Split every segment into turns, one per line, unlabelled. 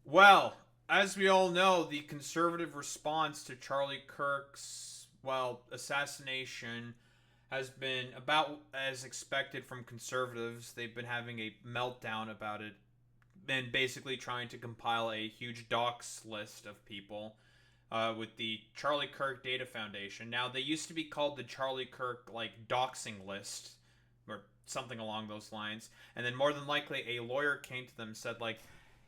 Well, as we all know, the conservative response to Charlie Kirk's, assassination has been about as expected from conservatives. They've been having a meltdown about it and basically trying to compile a huge docs list of people with the Charlie Kirk Data Foundation. Now, they used to be called the Charlie Kirk, doxing list or something along those lines. And then more than likely, a lawyer came to them and said,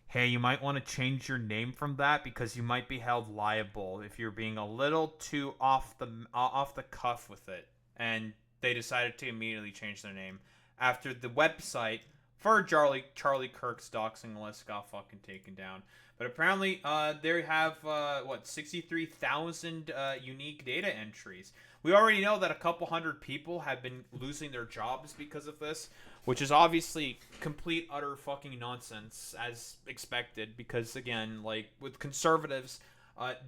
hey, you might want to change your name from that because you might be held liable if you're being a little too off the cuff with it. And they decided to immediately change their name after the website for Charlie Kirk's doxing list got fucking taken down. But apparently, they have 63,000 unique data entries. We already know that a couple hundred people have been losing their jobs because of this, which is obviously complete utter fucking nonsense as expected. Because again, like with conservatives,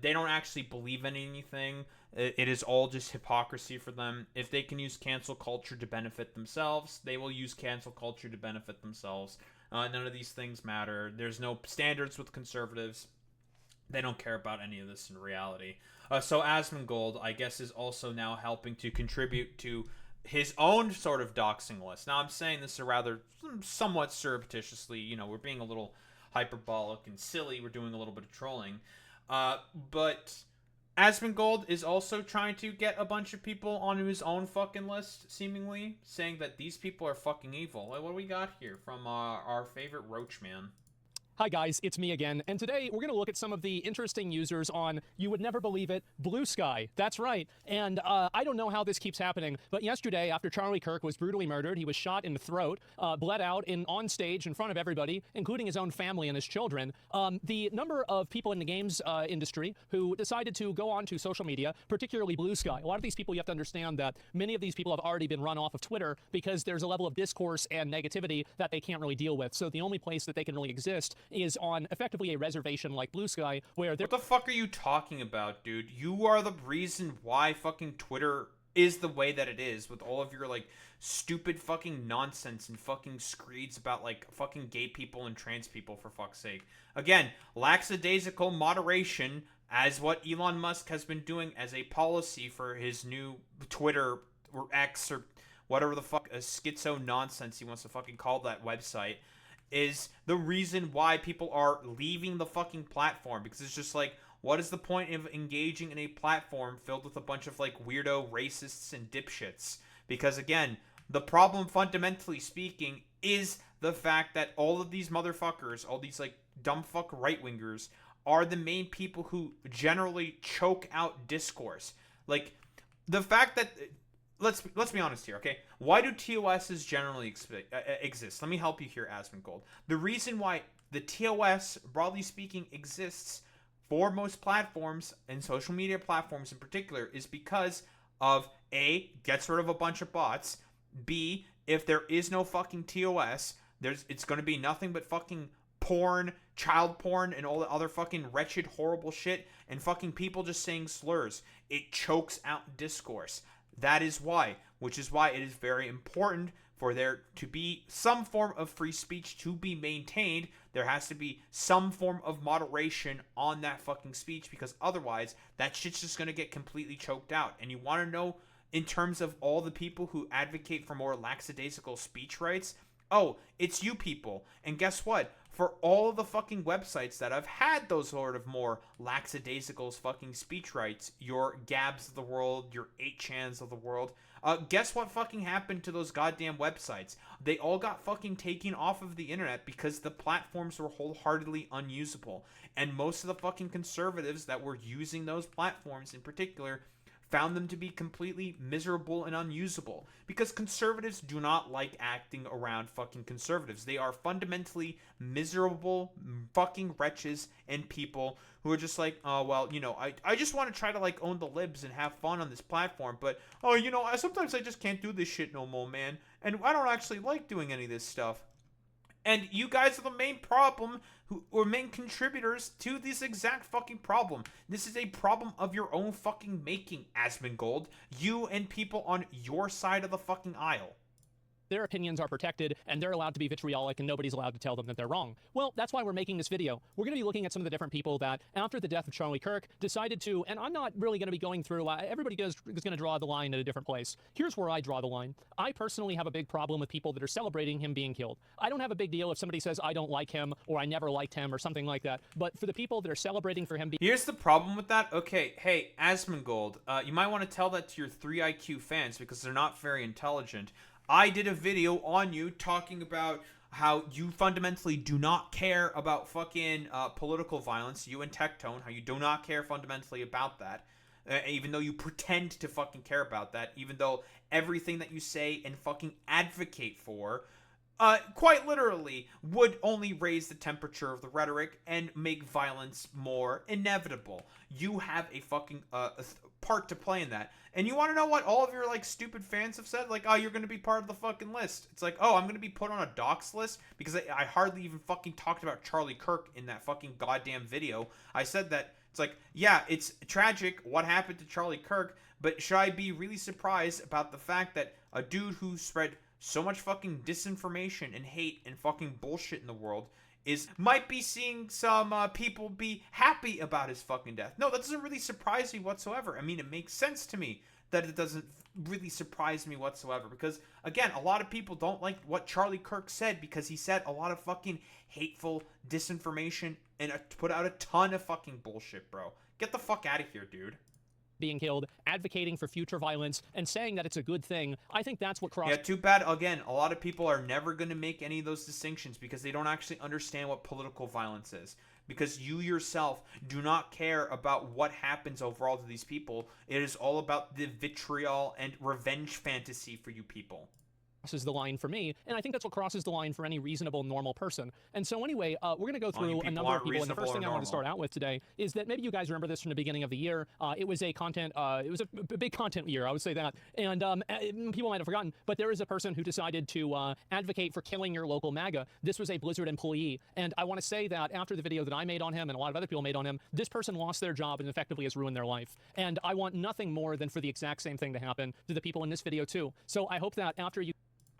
they don't actually believe in anything. It is all just hypocrisy for them. If they can use cancel culture to benefit themselves, they will use cancel culture to benefit themselves. None of these things matter. There's no standards with conservatives. They don't care about any of this in reality. So Asmongold, I guess, is also now helping to contribute to his own sort of doxing list. Now, I'm saying this rather somewhat surreptitiously. We're being a little hyperbolic and silly. We're doing a little bit of trolling. But Asmongold is also trying to get a bunch of people onto his own fucking list, seemingly, saying that these people are fucking evil. What do we got here from our favorite Roach Man?
Hi guys, it's me again, and today we're going to look at some of the interesting users on, you would never believe it, Bluesky. That's right. And I don't know how this keeps happening, but yesterday, after Charlie Kirk was brutally murdered, he was shot in the throat, bled out on stage in front of everybody, including his own family and his children. The number of people in the games industry who decided to go on to social media, particularly Bluesky. A lot of these people, you have to understand that many of these people have already been run off of Twitter because there's a level of discourse and negativity that they can't really deal with. So the only place that they can really exist is on effectively a reservation like Bluesky, where they're—
What the fuck are you talking about, dude? You are the reason why fucking Twitter is the way that it is, with all of your stupid fucking nonsense and fucking screeds about fucking gay people and trans people, for fuck's sake. Again, lackadaisical moderation, as what Elon Musk has been doing as a policy for his new Twitter or X or whatever the fuck a schizo nonsense he wants to fucking call that website, is the reason why people are leaving the fucking platform. Because it's just what is the point of engaging in a platform filled with a bunch of weirdo racists and dipshits? Because again, the problem, fundamentally speaking, is the fact that all of these motherfuckers, all these dumb fuck right wingers, are the main people who generally choke out discourse. The fact that let's be honest here, okay? Why do TOSs generally exist? Let me help you here, Asmongold. The reason why the TOS, broadly speaking, exists for most platforms and social media platforms in particular is because of A, gets rid of a bunch of bots. B, if there is no fucking TOS, it's going to be nothing but fucking porn, child porn, and all the other fucking wretched, horrible shit, and fucking people just saying slurs. It chokes out discourse. That is why, which is why it is very important for there to be some form of free speech to be maintained. There has to be some form of moderation on that fucking speech, because otherwise that shit's just going to get completely choked out. And you want to know, in terms of all the people who advocate for more lackadaisical speech rights, oh, it's you people. And guess what? For all of the fucking websites that have had those sort of more lackadaisical fucking speech rights, your Gabs of the world, your 8chans of the world, guess what fucking happened to those goddamn websites? They all got fucking taken off of the internet because the platforms were wholeheartedly unusable. And most of the fucking conservatives that were using those platforms in particular found them to be completely miserable and unusable, because conservatives do not like acting around fucking conservatives. They are fundamentally miserable fucking wretches and people who are just oh, well, I just want to try to own the libs and have fun on this platform, but oh, sometimes I just can't do this shit no more, man, and I don't actually like doing any of this stuff. And you guys are the main problem, or main contributors to this exact fucking problem. This is a problem of your own fucking making, Asmongold. You and people on your side of the fucking aisle.
their opinions are protected and they're allowed to be vitriolic and nobody's allowed to tell them that they're wrong. Well, that's why we're making this video. We're going to be looking at some of the different people that, after the death of Charlie Kirk, decided to, and I'm not really going to be going through, everybody is going to draw the line at a different place. Here's where I draw the line. I personally have a big problem with people that are celebrating him being killed. I don't have a big deal if somebody says I don't like him or I never liked him or something like that, but for the people that are celebrating for him being...
Here's the problem with that. Okay, hey, Asmongold, you might want to tell that to your 3IQ fans because they're not very intelligent. I did a video on you talking about how you fundamentally do not care about fucking political violence, you and Tectone, how you do not care fundamentally about that, even though you pretend to fucking care about that, even though everything that you say and fucking advocate for, quite literally, would only raise the temperature of the rhetoric and make violence more inevitable. You have a fucking part to play in that. And you want to know what all of your, like, stupid fans have said? Like, oh, you're going to be part of the fucking list. It's like, oh, I'm going to be put on a dox list because I hardly even fucking talked about Charlie Kirk in that fucking goddamn video. I said that. It's like, yeah, it's tragic what happened to Charlie Kirk, but should I be really surprised about the fact that a dude who spread so much fucking disinformation and hate and fucking bullshit in the world might be seeing some people be happy about his fucking death? No, that doesn't really surprise me whatsoever. I mean, it makes sense to me that it doesn't really surprise me whatsoever because, again, a lot of people don't like what Charlie Kirk said because he said a lot of fucking hateful disinformation and put out a ton of fucking bullshit, bro. Get the fuck out of here, dude.
Being killed, advocating for future violence, and saying that it's a good thing. I think that's what crosses...
Yeah, too bad. Again, a lot of people are never going to make any of those distinctions because they don't actually understand what political violence is. Because you yourself do not care about what happens overall to these people. It is all about the vitriol and revenge fantasy for you people.
Crosses the line for me, and I think that's what crosses the line for any reasonable, normal person. And so anyway, we're going to go through a number of people, and the first thing I want to start out with today is that maybe you guys remember this from the beginning of the year. It was a big content year, I would say that, and people might have forgotten, but there is a person who decided to advocate for killing your local MAGA. This was a Blizzard employee, and I want to say that after the video that I made on him and a lot of other people made on him, this person lost their job and effectively has ruined their life. And I want nothing more than for the exact same thing to happen to the people in this video too. So I hope that after you...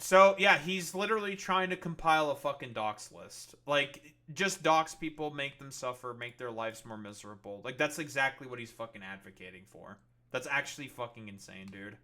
So, yeah, he's literally trying to compile a fucking dox list. Like, just dox people, make them suffer, make their lives more miserable. Like, that's exactly what he's fucking advocating for. That's actually fucking insane, dude.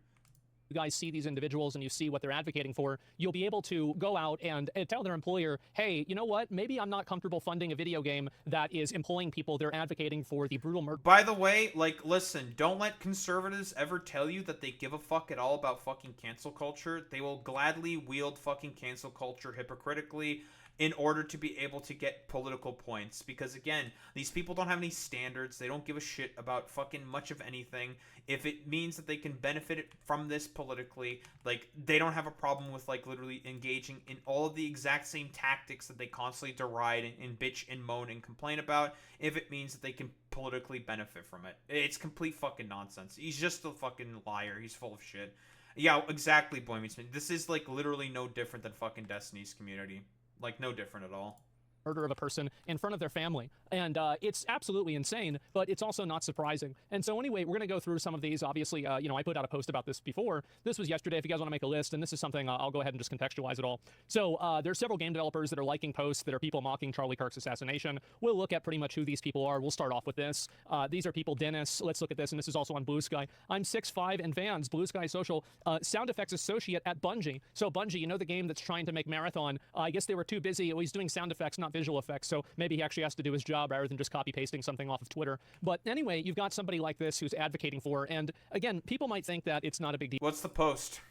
You guys see these individuals and you see what they're advocating for, you'll be able to go out and tell their employer, hey, you know what? Maybe I'm not comfortable funding a video game that is employing people. They're advocating for the brutal murder.
By the way, like, listen, don't let conservatives ever tell you that they give a fuck at all about fucking cancel culture. They will gladly wield fucking cancel culture hypocritically in order to be able to get political points. Because, again, these people don't have any standards. They don't give a shit about fucking much of anything. If it means that they can benefit from this politically, like, they don't have a problem with, like, literally engaging in all of the exact same tactics that they constantly deride and bitch and moan and complain about, if it means that they can politically benefit from it. It's complete fucking nonsense. He's just a fucking liar. He's full of shit. Yeah, exactly, Boy Meets Me. This is, like, literally no different than fucking Destiny's Community. Like, no different at all.
Murder of a person in front of their family. And it's absolutely insane, but it's also not surprising. And so anyway, we're going to go through some of these. Obviously, you know, I put out a post about this before. This was yesterday. If you guys want to make a list, and this is something I'll go ahead and just contextualize it all. So there's several game developers that are liking posts that are people mocking Charlie Kirk's assassination. We'll look at pretty much who these people are. We'll start off with this. These are people, Dennis. Let's look at this, and this is also on Bluesky. I'm 6'5" and Vans, Bluesky Social, sound effects associate at Bungie. So Bungie, you know the game that's trying to make Marathon. I guess they were too busy. He's doing sound effects, not visual effects. So maybe he actually has to do his job rather than just copy pasting something off of Twitter. But anyway, you've got somebody like this who's advocating for, and again, people might think that it's not a big deal.
What's the post?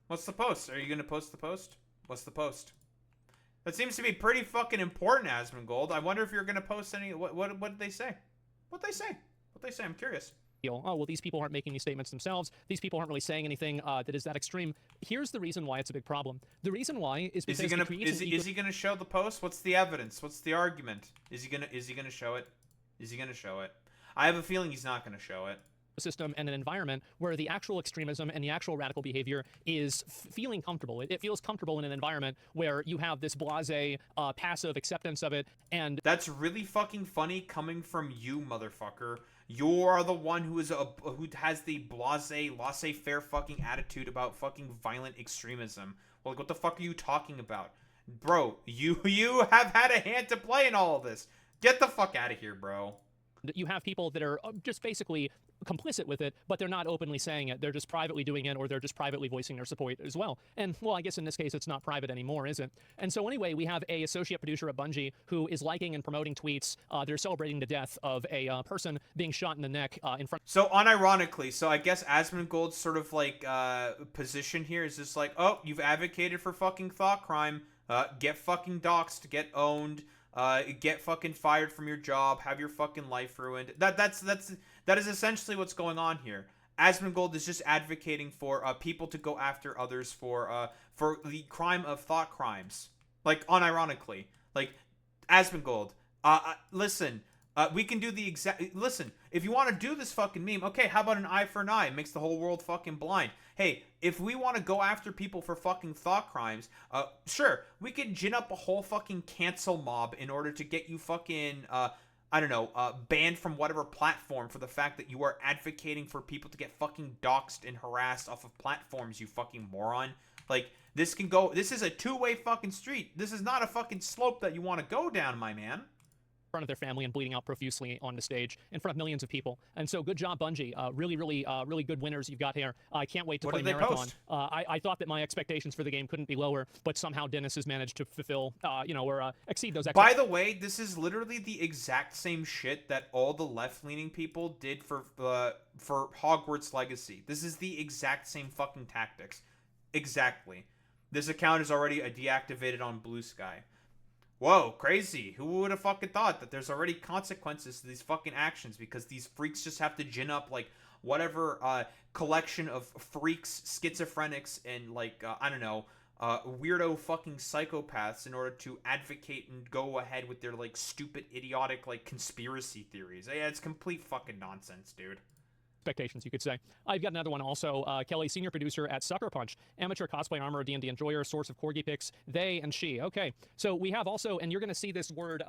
What's the post? Are you going to post the post? What's the post? That seems to be pretty fucking important, Asmongold. I wonder if you're going to post any... What did they say? What'd they say? What'd they say? I'm curious.
Oh, well, these people aren't making these statements themselves. These people aren't really saying anything that is that extreme. Here's the reason why it's a big problem. The reason why is because
is he gonna show the post? What's the evidence? What's the argument? Is he gonna show it? Is he gonna show it? I have a feeling he's not gonna show it.
System and an environment where the actual extremism and the actual radical behavior is feeling comfortable. It feels comfortable in an environment where you have this blasé, passive acceptance of it, and...
That's really fucking funny coming from you, motherfucker. You are the one who has the blasé, laissez-faire fucking attitude about fucking violent extremism. Like, what the fuck are you talking about? Bro, you have had a hand to play in all of this. Get the fuck out of here, bro.
You have people that are just basically complicit with it, but they're not openly saying it. They're just privately doing it, or they're just privately voicing their support as well. And, well, I guess in this case, it's not private anymore, is it? And so anyway, we have a associate producer at Bungie who is liking and promoting tweets. They're celebrating the death of a person being shot in the neck in front.
So, unironically, so I guess Asmongold's sort of like position here is just like, oh, you've advocated for fucking thought crime. Get fucking doxxed, get owned. Get fucking fired from your job, have your fucking life ruined. That is essentially what's going on here. Asmongold is just advocating for people to go after others for the crime of thought crimes. Like, unironically, like Asmongold. Listen. We can do the exact... Listen, if you want to do this fucking meme, okay, how about an eye for an eye? It makes the whole world fucking blind. Hey, if we want to go after people for fucking thought crimes, sure, we could gin up a whole fucking cancel mob in order to get you fucking, I don't know, banned from whatever platform for the fact that you are advocating for people to get fucking doxxed and harassed off of platforms, you fucking moron. Like, this is a two-way fucking street. This is not a fucking slope that you want to go down, my man.
Front of their family and bleeding out profusely on the stage in front of millions of people. And so good job, Bungie. Really good winners you've got here. I can't wait to play Marathon. I thought that my expectations for the game couldn't be lower, but somehow Dennis has managed to fulfill, or exceed those expectations.
By the way, this is literally the exact same shit that all the left-leaning people did for Hogwarts Legacy. This is the exact same fucking tactics. Exactly. This account is already deactivated on Bluesky. Whoa, crazy. Who would have fucking thought that there's already consequences to these fucking actions because these freaks just have to gin up, like, whatever collection of freaks, schizophrenics, and, like, I don't know, weirdo fucking psychopaths in order to advocate and go ahead with their, like, stupid, idiotic, like, conspiracy theories. Yeah, it's complete fucking nonsense, dude.
Expectations, you could say. I've got another one also. Kelly, senior producer at Sucker Punch, amateur cosplay armor, D&D enjoyer, source of corgi pics, they and she. Okay, so we have also, and you're going to see this word,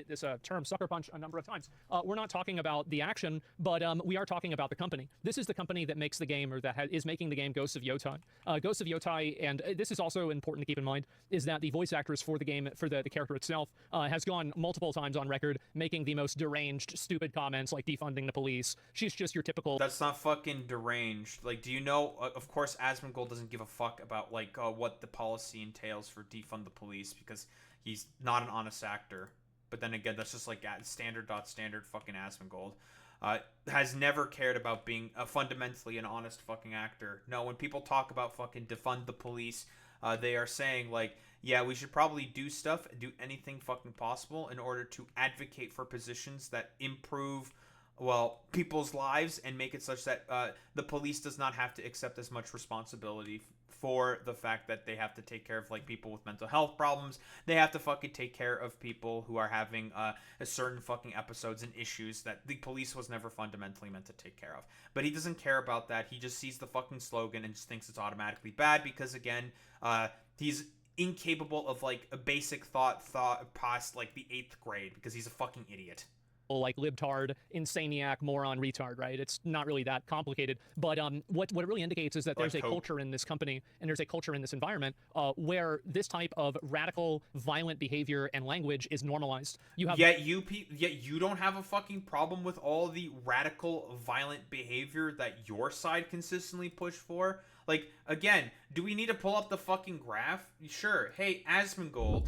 this term, Sucker Punch, a number of times. We're not talking about the action, but we are talking about the company. This is the company that makes the game, or that is making the game Ghosts of Yotai. Ghosts of Yotai, and this is also important to keep in mind, is that the voice actress for the game, for the character itself, has gone multiple times on record making the most deranged, stupid comments like defunding the police. She's just your typical...
That's not fucking deranged. Like, do you know, of course, Asmongold doesn't give a fuck about, like, what the policy entails for defund the police because he's not an honest actor. But then again, that's just, like, standard fucking Asmongold. Has never cared about being fundamentally an honest fucking actor. No, when people talk about fucking defund the police, they are saying, like, yeah, we should probably do stuff, do anything fucking possible in order to advocate for positions that improve... well, people's lives and make it such that the police does not have to accept as much responsibility for the fact that they have to take care of, like, people with mental health problems. They have to fucking take care of people who are having a certain fucking episodes and issues that the police was never fundamentally meant to take care of. But he doesn't care about that. He just sees the fucking slogan and just thinks it's automatically bad because, again, he's incapable of, like, a basic thought past, like, the 8th grade because he's a fucking idiot.
Like libtard, insaniac, moron, retard, right? It's not really that complicated. But what it really indicates is that there's a culture in this company and there's a culture in this environment where this type of radical, violent behavior and language is normalized. You have
yet you don't have a fucking problem with all the radical, violent behavior that your side consistently push for. Like, again, do we need to pull up the fucking graph? Sure. Hey, Asmongold,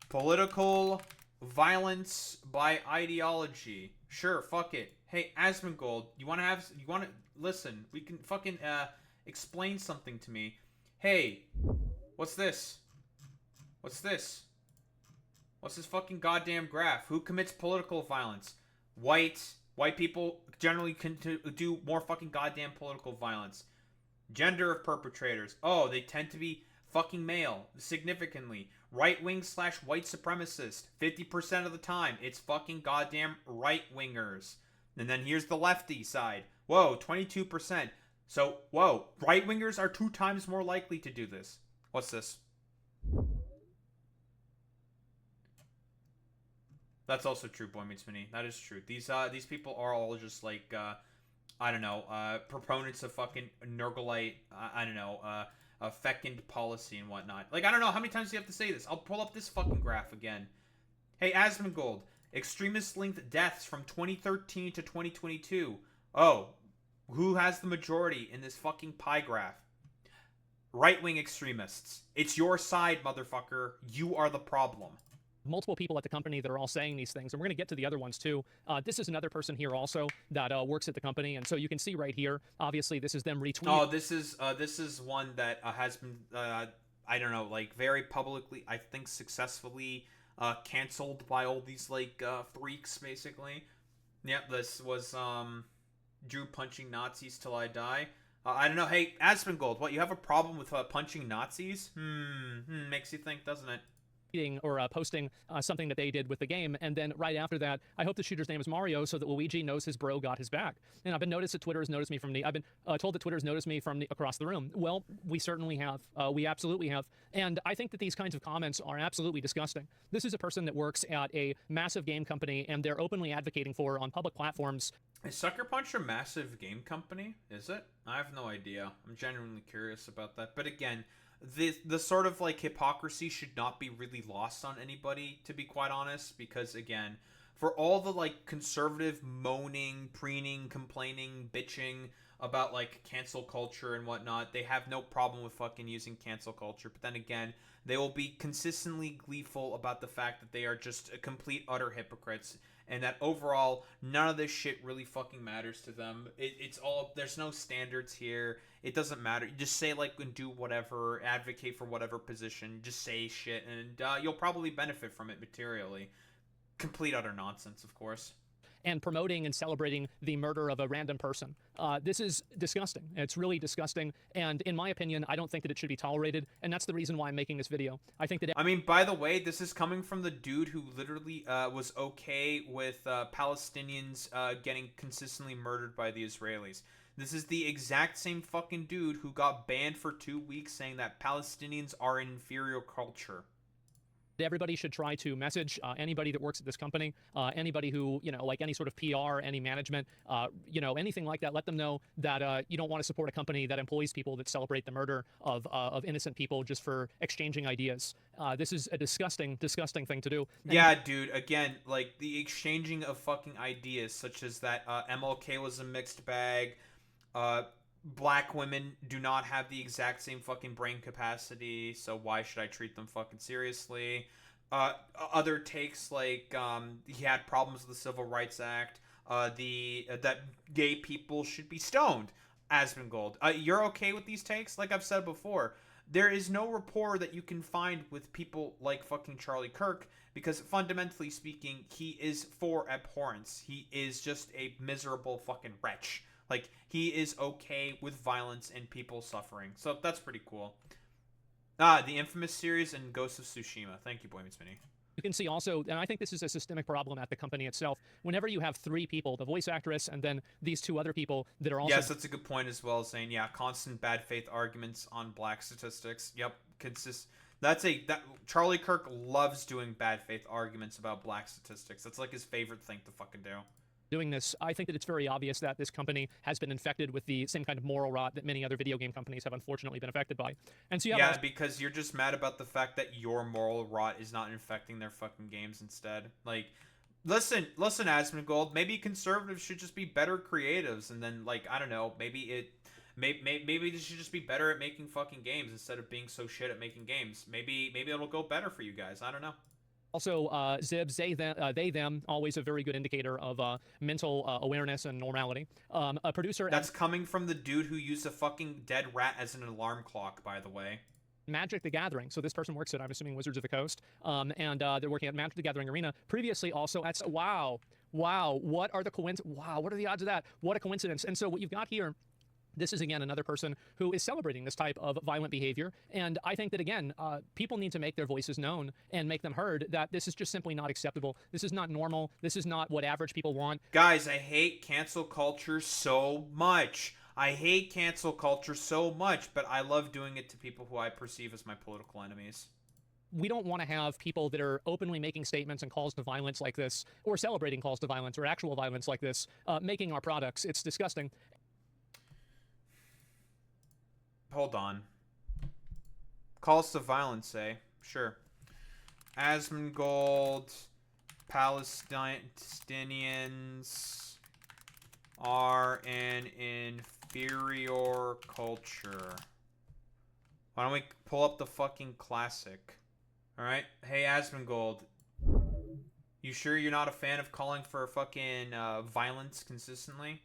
political violence by ideology. Sure, fuck it. Hey, Asmongold, you want to listen, we can fucking explain something to me. Hey, what's this? What's this? What's this fucking goddamn graph? Who commits political violence? White people generally can do more fucking goddamn political violence. Gender of perpetrators. Oh, they tend to be fucking male, significantly. Right-wing / white supremacist. 50% of the time, it's fucking goddamn right-wingers. And then here's the lefty side. Whoa, 22%. So, whoa, right-wingers are 2 times more likely to do this. What's this? That's also true, Boy Meets Mini. That is true. These people are all just like, I don't know, proponents of fucking Nurglite, I don't know, fecund policy and whatnot. Like, I don't know how many times do you have to say this. I'll pull up this fucking graph again. Hey, Asmongold, extremist-linked deaths from 2013 to 2022. Oh, who has the majority in this fucking pie graph? Right-wing extremists. It's your side, motherfucker. You are the problem.
Multiple people at the company that are all saying these things, and we're going to get to the other ones too. This is another person here also that works at the company, and so you can see right here. Obviously, this is them retweeting.
Oh, this is one that has been I don't know, like very publicly, I think successfully canceled by all these like freaks, basically. Yep, this was Drew punching Nazis till I die. I don't know. Hey, Asmongold, what, you have a problem with punching Nazis? Makes you think, doesn't it?
Or posting something that they did with the game, and then right after that, I hope the shooter's name is Mario, so that Luigi knows his bro got his back. And I've been noticed that Twitter has noticed me from the. I've been told that Twitter has noticed me from across the room. Well, we certainly have. We absolutely have. And I think that these kinds of comments are absolutely disgusting. This is a person that works at a massive game company, and they're openly advocating for on public platforms.
Is Sucker Punch a massive game company? Is it? I have no idea. I'm genuinely curious about that. But again, the sort of like hypocrisy should not be really lost on anybody, to be quite honest, because again, for all the like conservative moaning, preening, complaining, bitching about like cancel culture and whatnot, they have no problem with fucking using cancel culture. But then again, they will be consistently gleeful about the fact that they are just a complete utter hypocrites, and that overall none of this shit really fucking matters to them. It's all, there's no standards here. It doesn't matter. You just say like and do whatever, advocate for whatever position, just say shit, and you'll probably benefit from it materially. Complete utter nonsense, of course.
And promoting and celebrating the murder of a random person. This is disgusting. It's really disgusting. And in my opinion, I don't think that it should be tolerated. And that's the reason why I'm making this video. I think that...
I mean, by the way, this is coming from the dude who literally was okay with Palestinians getting consistently murdered by the Israelis. This is the exact same fucking dude who got banned for 2 weeks saying that Palestinians are an inferior culture.
Everybody should try to message anybody that works at this company, anybody who, you know, like any sort of PR, any management, you know, anything like that. Let them know that you don't want to support a company that employs people that celebrate the murder of innocent people just for exchanging ideas. This is a disgusting, disgusting thing to do. And
yeah, dude, again, like the exchanging of fucking ideas, such as that MLK was a mixed bag, black women do not have the exact same fucking brain capacity, so why should I treat them fucking seriously? Other takes like he had problems with the Civil Rights Act, that gay people should be stoned. Asmongold, you're okay with these takes? Like I've said before, there is no rapport that you can find with people like fucking Charlie Kirk, because fundamentally speaking, he is for abhorrence. He is just a miserable fucking wretch. Like, he is okay with violence and people suffering. So that's pretty cool. The Infamous series and Ghost of Tsushima. Thank you, Boy Meets Mini.
you can see also, and I think this is a systemic problem at the company itself, whenever you have three people, the voice actress and then these two other people that are also...
Yes, that's a good point as well, saying, yeah, constant bad faith arguments on black statistics. Yep, Charlie Kirk loves doing bad faith arguments about black statistics. That's like his favorite thing to fucking do.
Doing this, I think that it's very obvious that this company has been infected with the same kind of moral rot that many other video game companies have unfortunately been affected by. And so you have
because you're just mad about the fact that your moral rot is not infecting their fucking games instead. Like, listen, Asmongold, maybe conservatives should just be better creatives, and then, like, I don't know, maybe they should just be better at making fucking games instead of being so shit at making games. Maybe it'll go better for you guys. I don't know.
Also, Zibs, they, them, always a very good indicator of mental awareness and normality. A producer...
That's coming from the dude who used a fucking dead rat as an alarm clock, by the way.
Magic the Gathering. So this person works at, I'm assuming, Wizards of the Coast. And they're working at Magic the Gathering Arena. Previously, also, at... Wow, what are the Wow, what are the odds of that? What a coincidence. And so what you've got here... This is, again, another person who is celebrating this type of violent behavior. And I think that, again, people need to make their voices known and make them heard that this is just simply not acceptable. This is not normal. This is not what average people want.
Guys, I hate cancel culture so much. I hate cancel culture so much, but I love doing it to people who I perceive as my political enemies.
We don't want to have people that are openly making statements and calls to violence like this, or celebrating calls to violence or actual violence like this, making our products. It's disgusting.
Hold on. Calls to violence, eh? Sure. Asmongold, Palestinians are an inferior culture. Why don't we pull up the fucking classic? Alright? Hey, Asmongold. You sure you're not a fan of calling for fucking violence consistently?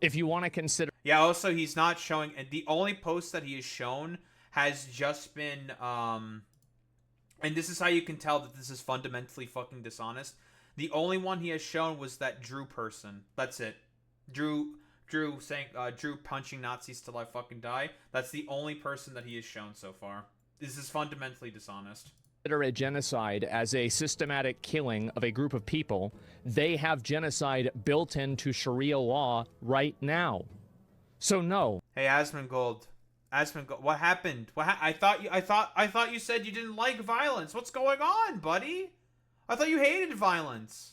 If you want to consider...
Yeah, also, he's not showing... The only post that he has shown has just been... And this is how you can tell that this is fundamentally fucking dishonest. The only one he has shown was that Drew person. That's it. Drew saying... Drew punching Nazis till I fucking die. That's the only person that he has shown so far. This is fundamentally dishonest.
A genocide as a systematic killing of a group of people, they have genocide built into Sharia law right now. So no.
Hey, Asmongold, what happened? I thought you said you didn't like violence. What's going on, buddy? I thought you hated violence.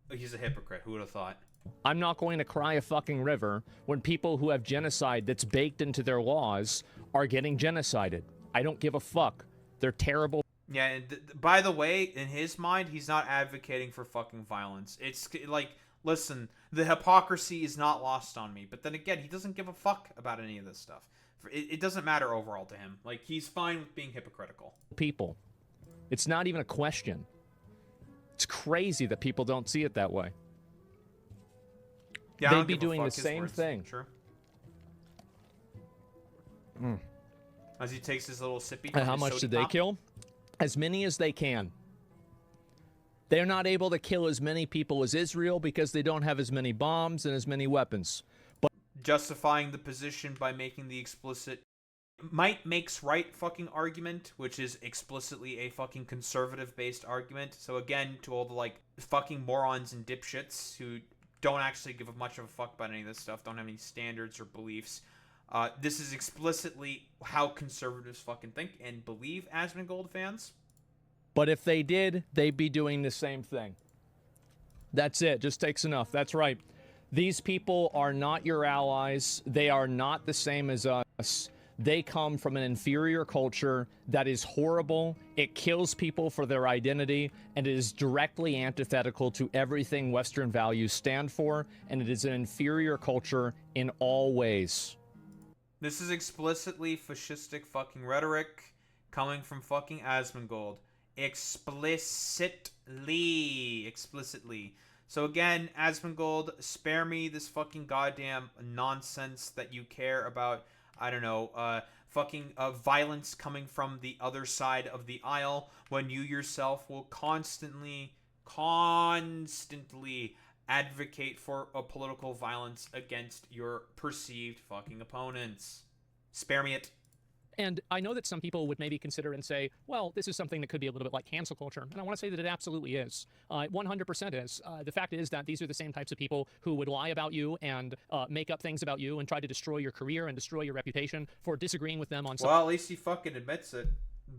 He's a hypocrite. Who would have thought?
I'm not going to cry a fucking river when people who have genocide that's baked into their laws are getting genocided. I don't give a fuck. They're terrible.
Yeah, and by the way, in his mind, he's not advocating for fucking violence. It's like, listen, the hypocrisy is not lost on me. But then again, he doesn't give a fuck about any of this stuff. It doesn't matter overall to him. Like, he's fine with being hypocritical.
People. It's not even a question. It's crazy that people don't see it that way.
Yeah,
they'd be doing the same thing.
Sure. As he takes his little sippy.
And how much did they kill? As many as they can. They're not able to kill as many people as Israel because they don't have as many bombs and as many weapons. But
justifying the position by making the explicit might makes right fucking argument, which is explicitly a fucking conservative-based argument. So again, to all the like fucking morons and dipshits who don't actually give much of a fuck about any of this stuff, don't have any standards or beliefs. This is explicitly how conservatives fucking think and believe, Asmongold fans.
But if they did, they'd be doing the same thing. That's it. Just takes enough. That's right. These people are not your allies. They are not the same as us. They come from an inferior culture that is horrible. It kills people for their identity, and it is directly antithetical to everything Western values stand for, and it is an inferior culture in all ways.
This is explicitly fascistic fucking rhetoric coming from fucking Asmongold. Explicitly. So again, Asmongold, spare me this fucking goddamn nonsense that you care about, I don't know, fucking violence coming from the other side of the aisle when you yourself will constantly advocate for a political violence against your perceived fucking opponents. Spare me it.
And I know that some people would maybe consider and say, well, this is something that could be a little bit like cancel culture. And I want to say that it absolutely is. 100% is. The fact is that these are the same types of people who would lie about you and make up things about you and try to destroy your career and destroy your reputation for disagreeing with them on something.
Well, at least he fucking admits it.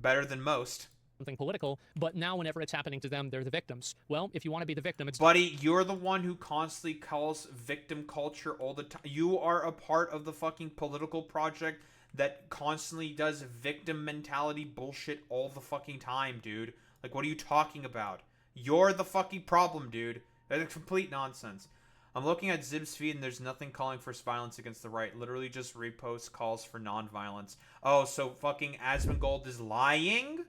Better than most.
Something political, but now whenever it's happening to them, they're the victims. Well, if you want to be the victim, it's...
Buddy, you're the one who constantly calls victim culture all the time. You are a part of the fucking political project that constantly does victim mentality bullshit all the fucking time, dude. Like, what are you talking about? You're the fucking problem, dude. That's complete nonsense. I'm looking at Zib's feed and there's nothing calling for violence against the right. Literally just reposts calls for non-violence. Oh, so fucking Asmongold is lying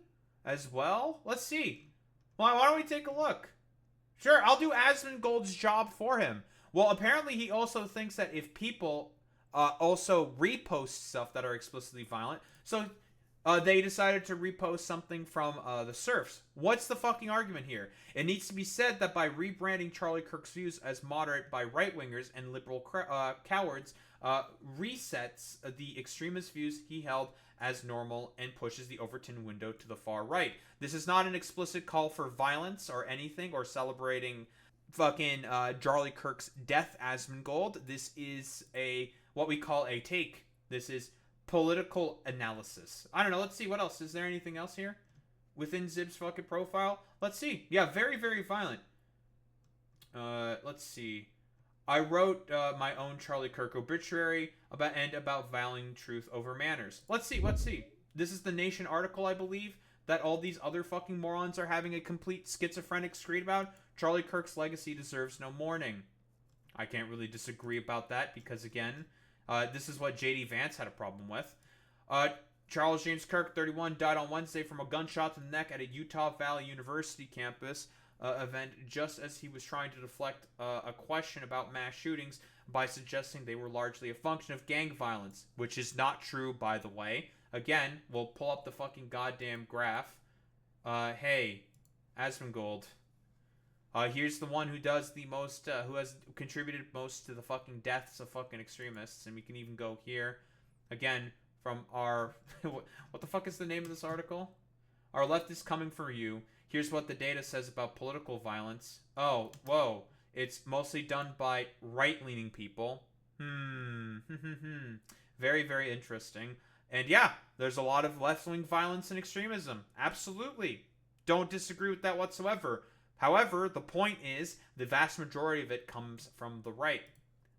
as well? Let's see. Why don't we take a look? Sure, I'll do Asmongold's job for him. Well, apparently he also thinks that if people also repost stuff that are explicitly violent, so they decided to repost something from the serfs. What's the fucking argument here? It needs to be said that by rebranding Charlie Kirk's views as moderate by right-wingers and liberal cowards, resets the extremist views he held as normal and pushes the Overton window to the far right. This is not an explicit call for violence or anything or celebrating fucking Charlie Kirk's death, Asmongold. This is what we call a take. This is political analysis. I don't know. Let's see. What else? Is there anything else here within Zib's fucking profile? Let's see. Yeah, very, very violent. Let's see. I wrote my own Charlie Kirk obituary about valuing truth over manners. Let's see. This is the Nation article, I believe, that all these other fucking morons are having a complete schizophrenic screed about. Charlie Kirk's legacy deserves no mourning. I can't really disagree about that because, again, this is what J.D. Vance had a problem with. Charles James Kirk, 31, died on Wednesday from a gunshot to the neck at a Utah Valley University campus event just as he was trying to deflect a question about mass shootings by suggesting they were largely a function of gang violence, which is not true, by the way. Again, we'll pull up the fucking goddamn graph. Hey, Asmongold. Here's the one who does the most, who has contributed most to the fucking deaths of fucking extremists, and we can even go here. Again, from our, what the fuck is the name of this article? Our left is coming for you. Here's what the data says about political violence. Oh, whoa. It's mostly done by right-leaning people. Very, very interesting. And yeah, there's a lot of left-wing violence and extremism. Absolutely. Don't disagree with that whatsoever. However, the point is, the vast majority of it comes from the right.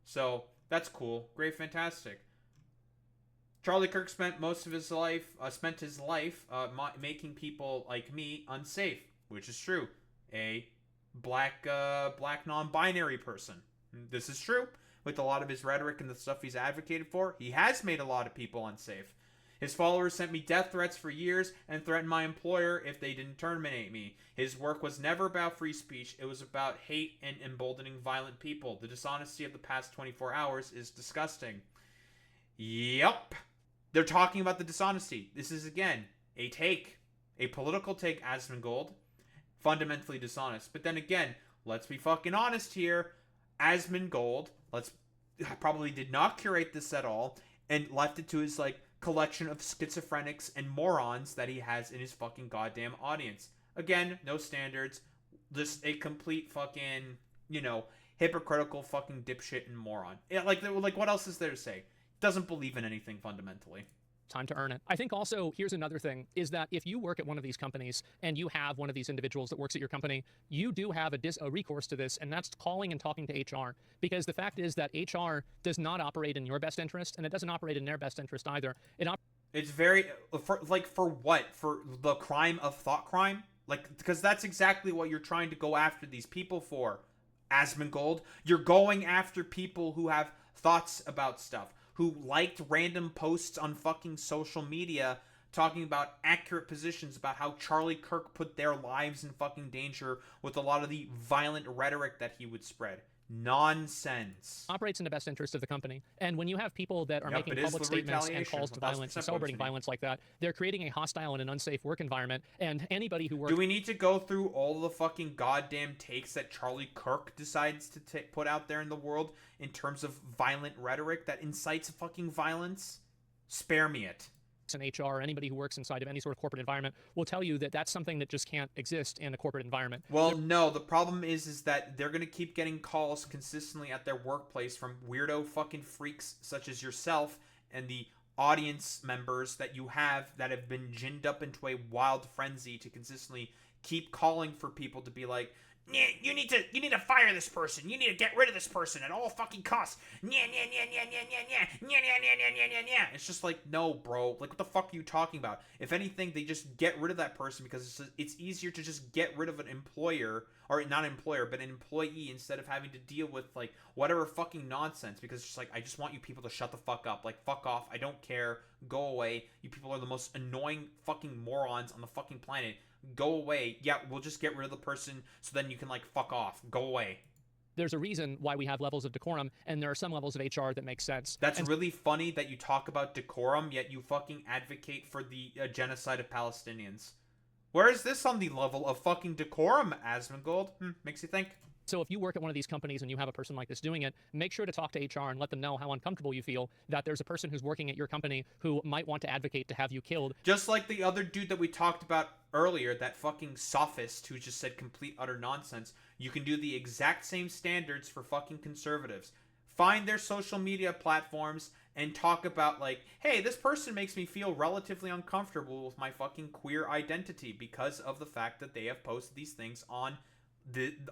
So, that's cool. Great, fantastic. Charlie Kirk spent his life making people like me unsafe, which is true. A black non-binary person. This is true. With a lot of his rhetoric and the stuff he's advocated for, he has made a lot of people unsafe. His followers sent me death threats for years and threatened my employer if they didn't terminate me. His work was never about free speech. It was about hate and emboldening violent people. The dishonesty of the past 24 hours is disgusting. Yep. They're talking about the dishonesty. This is, again, a political take, Asmongold. Fundamentally dishonest. But then again, let's be fucking honest here. Asmongold, probably did not curate this at all and left it to his, collection of schizophrenics and morons that he has in his fucking goddamn audience. Again, no standards. Just a complete fucking, hypocritical fucking dipshit and moron. Yeah, what else is there to say? Doesn't believe in anything fundamentally.
Time to earn it. I think also, here's another thing, is that if you work at one of these companies and you have one of these individuals that works at your company, you do have a recourse to this, and that's calling and talking to HR. Because the fact is that HR does not operate in your best interest, and it doesn't operate in their best interest either.
It's very, for what? For the crime of thought crime? Because that's exactly what you're trying to go after these people for, Asmongold. You're going after people who have thoughts about stuff, who liked random posts on fucking social media talking about accurate positions about how Charlie Kirk put their lives in fucking danger with a lot of the violent rhetoric that he would spread. Nonsense.
Operates in the best interest of the company. And when you have people that are making public statements and calls to violence and celebrating violence like that, they're creating a hostile and an unsafe work environment. And anybody who works...
Do we need to go through all the fucking goddamn takes that Charlie Kirk decides to put out there in the world in terms of violent rhetoric that incites fucking violence? Spare me it.
In HR, anybody who works inside of any sort of corporate environment will tell you that that's something that just can't exist in a corporate environment.
Well, no, the problem is that they're going to keep getting calls consistently at their workplace from weirdo fucking freaks such as yourself and the audience members that you have that have been ginned up into a wild frenzy to consistently keep calling for people to be like, you need to fire this person. You need to get rid of this person at all fucking costs. It's just like, no, bro. What the fuck are you talking about? If anything, they just get rid of that person because it's easier to just get rid of an employer, or not an employer, but an employee, instead of having to deal with whatever fucking nonsense. Because it's just I just want you people to shut the fuck up. Fuck off. I don't care. Go away. You people are the most annoying fucking morons on the fucking planet. Go away. Yeah, we'll just get rid of the person so then you can fuck off. Go away.
There's a reason why we have levels of decorum, and there are some levels of HR that make sense.
That's really funny that you talk about decorum, yet you fucking advocate for the genocide of Palestinians. Where is this on the level of fucking decorum, Asmongold? Makes you think.
So if you work at one of these companies and you have a person like this doing it, make sure to talk to HR and let them know how uncomfortable you feel that there's a person who's working at your company who might want to advocate to have you killed.
Just like the other dude that we talked about earlier, that fucking sophist who just said complete utter nonsense. You can do the exact same standards for fucking conservatives. Find their social media platforms and talk about hey, this person makes me feel relatively uncomfortable with my fucking queer identity because of the fact that they have posted these things on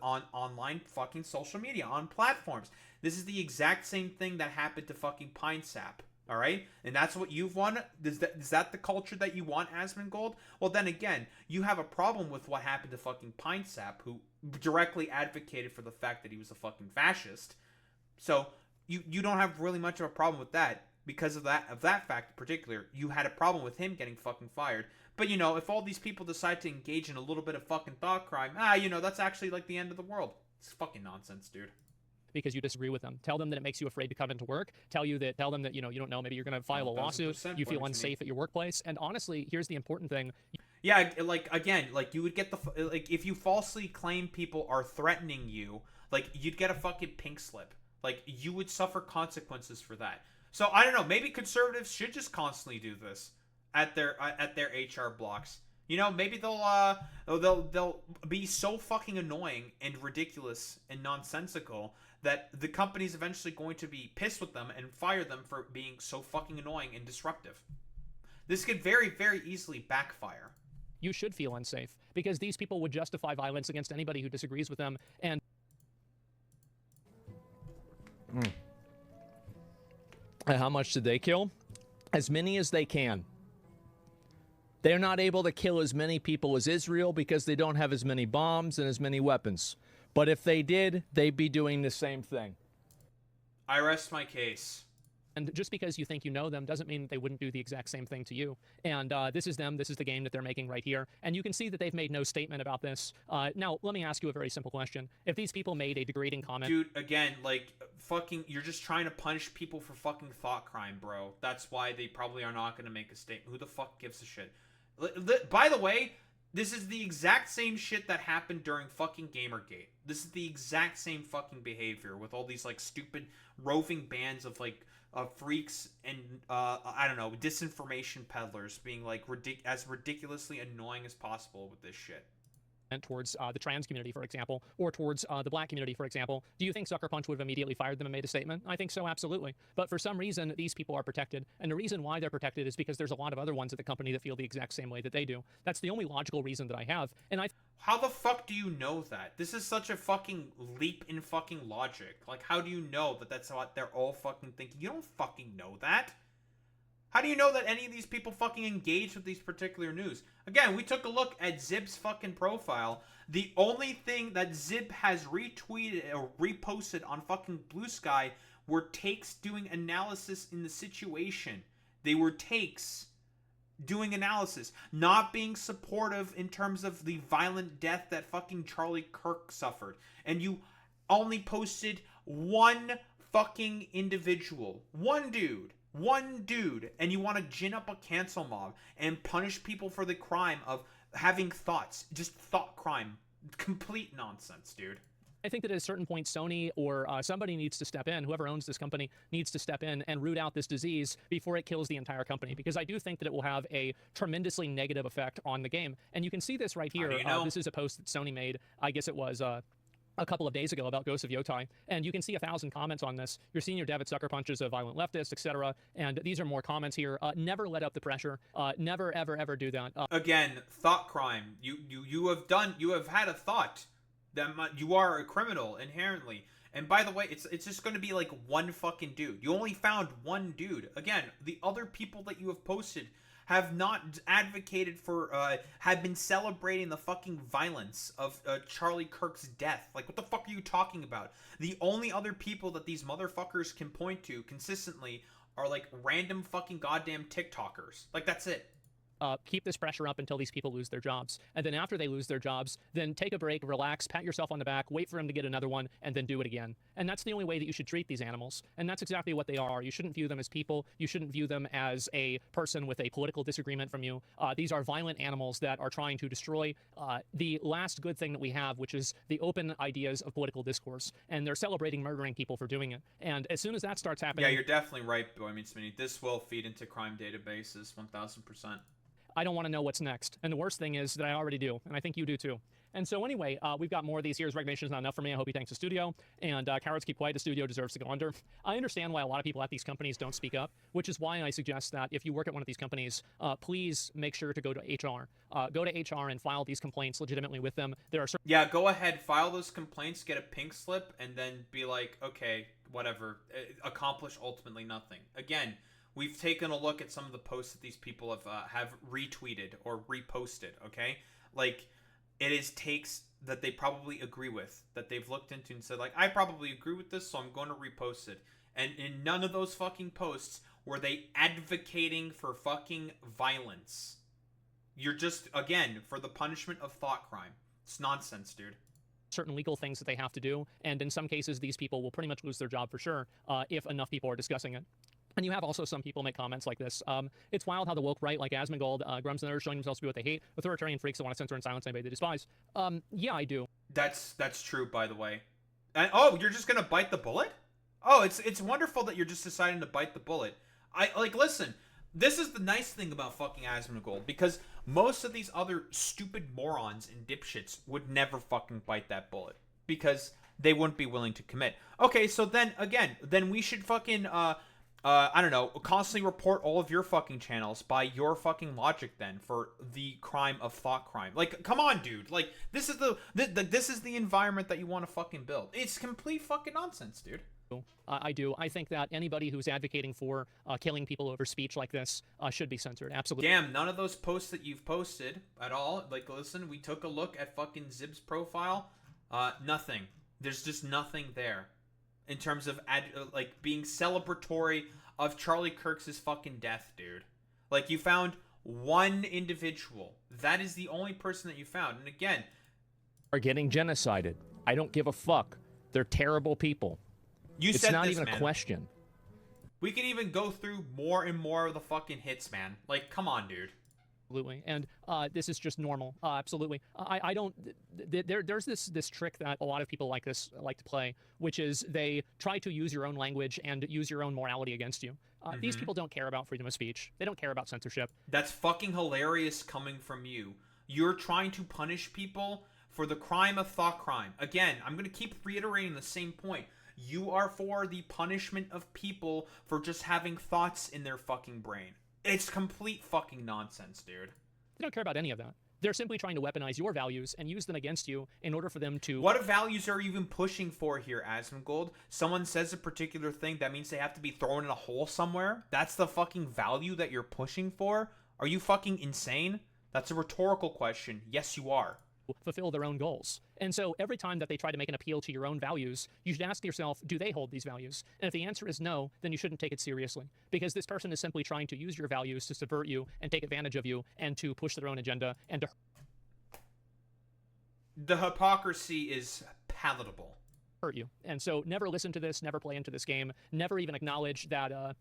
on online fucking social media, on platforms. This is the exact same thing that happened to fucking Pine Sap. All right, and that's what you've won. Is that the culture that you want, Asmongold? Well, then again, you have a problem with what happened to fucking Pine Sap, who directly advocated for the fact that he was a fucking fascist. So you don't have really much of a problem with that because of that fact in particular. You had a problem with him getting fucking fired. But if all these people decide to engage in a little bit of fucking thought crime, that's actually like the end of the world. It's fucking nonsense, dude.
Because you disagree with them. Tell them that it makes you afraid to come into work. Tell them that you don't know, maybe you're going to file a lawsuit. You feel unsafe at your workplace. And honestly, here's the important thing.
Yeah, you would get if you falsely claim people are threatening you, you'd get a fucking pink slip. You would suffer consequences for that. So I don't know, maybe conservatives should just constantly do this at their HR blocks. Maybe they'll be so fucking annoying and ridiculous and nonsensical that the company's eventually going to be pissed with them and fire them for being so fucking annoying and disruptive. This could very, very easily backfire.
You should feel unsafe because these people would justify violence against anybody who disagrees with them. And how much did they kill? As many as they can. They're not able to kill as many people as Israel because they don't have as many bombs and as many weapons. But if they did, they'd be doing the same thing.
I rest my case.
And just because you think you know them doesn't mean that they wouldn't do the exact same thing to you. And this is them. This is the game that they're making right here. And you can see that they've made no statement about this. Now, let me ask you a very simple question. If these people made a degrading comment...
Dude, again, you're just trying to punish people for fucking thought crime, bro. That's why they probably are not going to make a statement. Who the fuck gives a shit? By the way, this is the exact same shit that happened during fucking Gamergate. This is the exact same fucking behavior with all these stupid roving bands of freaks and I don't know, disinformation peddlers being as ridiculously annoying as possible with this shit.
Towards the trans community, for example, or towards the black community, for example, do you think Sucker Punch would have immediately fired them and made a statement? I think so, absolutely. But for some reason, these people are protected. And the reason why they're protected is because there's a lot of other ones at the company that feel the exact same way that they do. That's the only logical reason that I have. And
how the fuck do you know that? This is such a fucking leap in fucking logic. How do you know that that's what they're all fucking thinking? You don't fucking know that. How do you know that any of these people fucking engage with these particular news? Again, we took a look at Zib's fucking profile. The only thing that Zib has retweeted or reposted on fucking Bluesky were takes doing analysis in the situation. They were takes doing analysis, not being supportive in terms of the violent death that fucking Charlie Kirk suffered. And you only posted one fucking individual. One dude, and you want to gin up a cancel mob and punish people for the crime of having thoughts. Just thought crime. Complete nonsense, dude.
I think that at a certain point, Sony or somebody needs to step in. Whoever owns this company needs to step in and root out this disease before it kills the entire company. Because I do think that it will have a tremendously negative effect on the game. And you can see this right here. This is a post that Sony made. I guess it was... a couple of days ago about Ghosts of Yotai, and you can see 1,000 comments on this. Your senior dev at Sucker Punch is a violent leftist, etc. And these are more comments here. Never let up the pressure. Never, ever, ever do that.
Again, thought crime. You have had a thought that you are a criminal inherently. And by the way, it's just going to be one fucking dude. You only found one dude. Again, the other people that you have posted have not advocated for, have been celebrating the fucking violence of Charlie Kirk's death. What the fuck are you talking about? The only other people that these motherfuckers can point to consistently are, random fucking goddamn TikTokers. That's it.
Keep this pressure up until these people lose their jobs. And then after they lose their jobs, then take a break, relax, pat yourself on the back, wait for them to get another one, and then do it again. And that's the only way that you should treat these animals. And that's exactly what they are. You shouldn't view them as people. You shouldn't view them as a person with a political disagreement from you. These are violent animals that are trying to destroy the last good thing that we have, which is the open ideas of political discourse. And they're celebrating murdering people for doing it. And as soon as that starts happening...
Yeah, you're definitely right, Boy Meets Mini. This will feed into crime databases, 1,000%.
I don't want to know what's next. And the worst thing is that I already do, and I think you do too. And so anyway, we've got more of these. Here's recognition is not enough for me. I hope he thanks the studio. And cowards keep quiet. The studio deserves to go under. I understand why a lot of people at these companies don't speak up, which is why I suggest that if you work at one of these companies, please make sure to go to HR. Go to HR and file these complaints legitimately with them. There are certain
Yeah, go ahead, file those complaints, get a pink slip, and then be like, okay, whatever. Accomplish ultimately nothing. Again, we've taken a look at some of the posts that these people have retweeted or reposted, okay? Like, it is takes that they probably agree with, that they've looked into and said, like, I probably agree with this, so I'm going to repost it. And in none of those fucking posts were they advocating for fucking violence. You're just, again, for the punishment of thought crime. It's nonsense, dude.
certain legal things that they have to do, and in some cases, these people will pretty much lose their job for sure if enough people are discussing it. And you have also some people make comments like this. It's wild how the woke right, like Asmongold, Grums and others, showing themselves to be what they hate, authoritarian freaks that want to censor and silence anybody they despise. Yeah, I do.
That's true, by the way. And oh, you're just gonna bite the bullet? Oh, it's wonderful that you're just deciding to bite the bullet. Listen. This is the nice thing about fucking Asmongold, because most of these other stupid morons and dipshits would never fucking bite that bullet, because they wouldn't be willing to commit. Okay, so then again, then we should fucking I don't know, constantly report all of your fucking channels by your fucking logic then for the crime of thought crime. Like, come on, dude. Like, this is this is the environment that you want to fucking build. It's complete fucking nonsense, dude.
I do. I think that anybody who's advocating for killing people over speech like this should be censored. Absolutely.
Damn, none of those posts that you've posted at all. Like, listen, we took a look at fucking Zib's profile. Nothing. There's just nothing there in terms of like being celebratory of Charlie Kirk's fucking death, dude. Like, you found one individual. That is the only person that you found. And again,
are getting genocided. I don't give a fuck. They're terrible people.
It's
not even a question.
We can even go through more and more of the fucking hits, man. Like, come on, dude.
Absolutely. And this is just normal. Absolutely. I don't. There's this trick that a lot of people like this like to play, which is they try to use your own language and use your own morality against you. These people don't care about freedom of speech. They don't care about censorship.
That's fucking hilarious coming from you. You're trying to punish people for the crime of thought crime. Again, I'm going to keep reiterating the same point. You are for the punishment of people for just having thoughts in their fucking brain. It's complete fucking nonsense, dude.
They don't care about any of that. They're simply trying to weaponize your values and use them against you in order for them to...
What values are you even pushing for here, Asmongold? Someone says a particular thing, that means they have to be thrown in a hole somewhere? That's the fucking value that you're pushing for? Are you fucking insane? That's a rhetorical question. Yes, you are.
Fulfill their own goals. And so every time that they try to make an appeal to your own values, you should ask yourself, do they hold these values? And if the answer is no, then you shouldn't take it seriously, because this person is simply trying to use your values to subvert you and take advantage of you and to push their own agenda and to...
The hypocrisy is palatable.
Hurt you. And so never listen to this, never play into this game, never even acknowledge that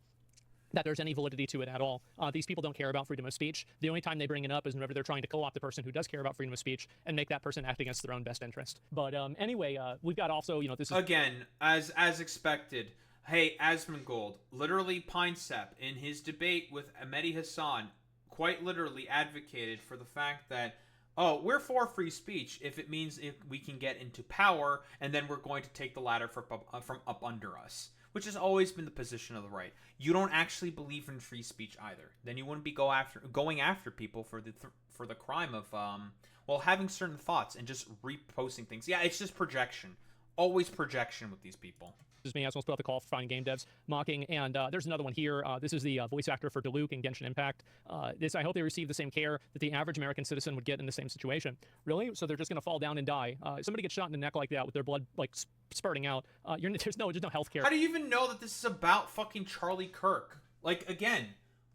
that there's any validity to it at all. These people don't care about freedom of speech. The only time they bring it up is whenever they're trying to co-opt the person who does care about freedom of speech and make that person act against their own best interest. But anyway, we've got also, you know, this is...
Again, as expected, hey, Asmongold, literally Pinesep, in his debate with Mehdi Hassan, quite literally advocated for the fact that, oh, we're for free speech if it means if we can get into power, and then we're going to take the ladder from up under us. Which has always been the position of the right. You don't actually believe in free speech either. Then you wouldn't be going after people for the crime of having certain thoughts and just reposting things. Yeah, it's just projection. Always projection with these people.
This is me. I was supposed to put out the call for finding game devs mocking, and there's another one here. This is the voice actor for Diluc in Genshin Impact. I hope they receive the same care that the average American citizen would get in the same situation. Really? So they're just going to fall down and die? Somebody gets shot in the neck like that with their blood like spurting out. There's no health care.
How do you even know that this is about fucking Charlie Kirk? Like, again,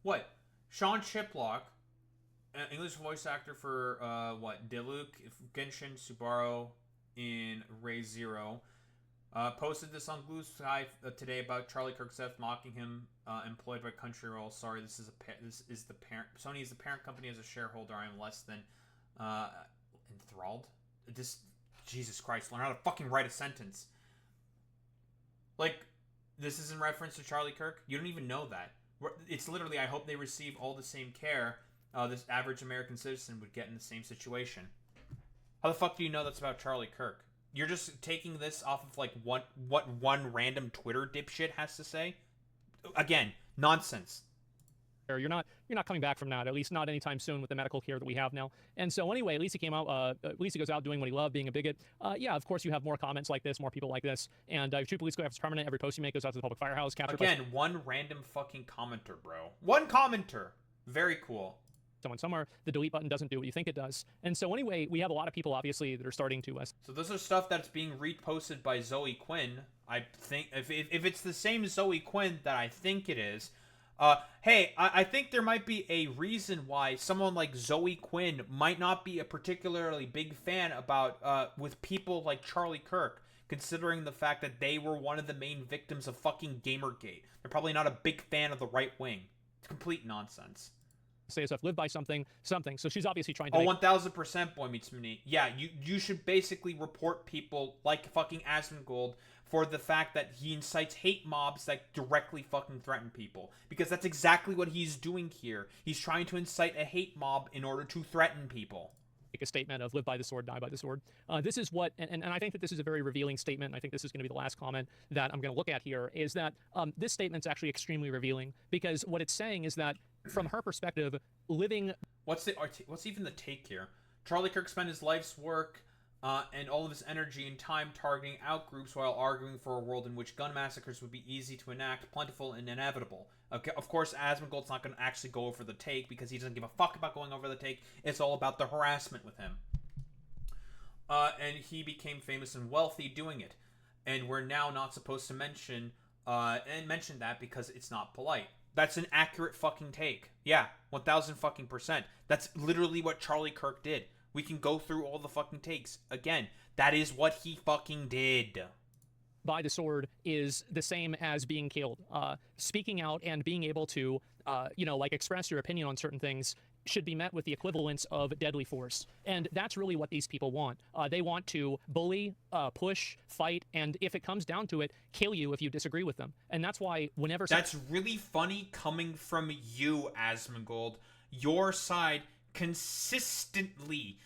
what? Sean Chiplock, English voice actor for Diluc, Genshin, Subaru in Ray Zero. Posted this on Bluesky today about Charlie Kirk's death, mocking him, employed by Crunchyroll. Sorry, this is the parent. Sony is the parent company. As a shareholder, I am less than enthralled. Jesus Christ, learn how to fucking write a sentence. Like, this is in reference to Charlie Kirk. You don't even know that. It's literally, I hope they receive all the same care this average American citizen would get in the same situation. How the fuck do you know that's about Charlie Kirk? You're just taking this off of like what one random Twitter dipshit has to say? Again, nonsense.
You're not coming back from that, at least not anytime soon with the medical care that we have now. And so anyway, at least he came out, at least he goes out doing what he loved, being a bigot. Yeah, of course you have more comments like this, more people like this. And if True Police go after it's permanent, every post you make goes out to the public firehouse.
Again, one random fucking commenter, bro. One commenter. Very cool.
Someone somewhere, the delete button doesn't do what you think it does. And so anyway, we have a lot of people, obviously, that are starting to...
So this is stuff that's being reposted by Zoe Quinn. I think, if it's the same Zoe Quinn that I think it is, hey, I think there might be a reason why someone like Zoe Quinn might not be a particularly big fan about, with people like Charlie Kirk, considering the fact that they were one of the main victims of fucking Gamergate. They're probably not a big fan of the right wing. It's complete nonsense.
Say yourself, live by something. So she's obviously trying to.
Oh, 1000%, Boy Meets Minnie. Yeah, you should basically report people like fucking Asmongold for the fact that he incites hate mobs that directly fucking threaten people. Because that's exactly what he's doing here. He's trying to incite a hate mob in order to threaten people.
Make a statement of live by the sword, die by the sword. This is what, and I think that this is a very revealing statement. I think this is going to be the last comment that I'm going to look at here, is that this statement's actually extremely revealing, because what it's saying is that from her perspective, living...
What's even the take here? Charlie Kirk spent his life's work and all of his energy and time targeting out groups while arguing for a world in which gun massacres would be easy to enact, plentiful, and inevitable. Okay, of course, Asmongold's not going to actually go over the take because he doesn't give a fuck about going over the take. It's all about the harassment with him. And he became famous and wealthy doing it. And we're now not supposed to mention that because it's not polite. That's an accurate fucking take. Yeah, 1000 fucking %. That's literally what Charlie Kirk did. We can go through all the fucking takes. Again, that is what he fucking did.
By the sword is the same as being killed. Speaking out and being able to, like express your opinion on certain things should be met with the equivalence of deadly force. And that's really what these people want. They want to bully, push, fight, and if it comes down to it, kill you if you disagree with them. And that's why whenever...
That's really funny coming from you, Asmongold. Your side consistently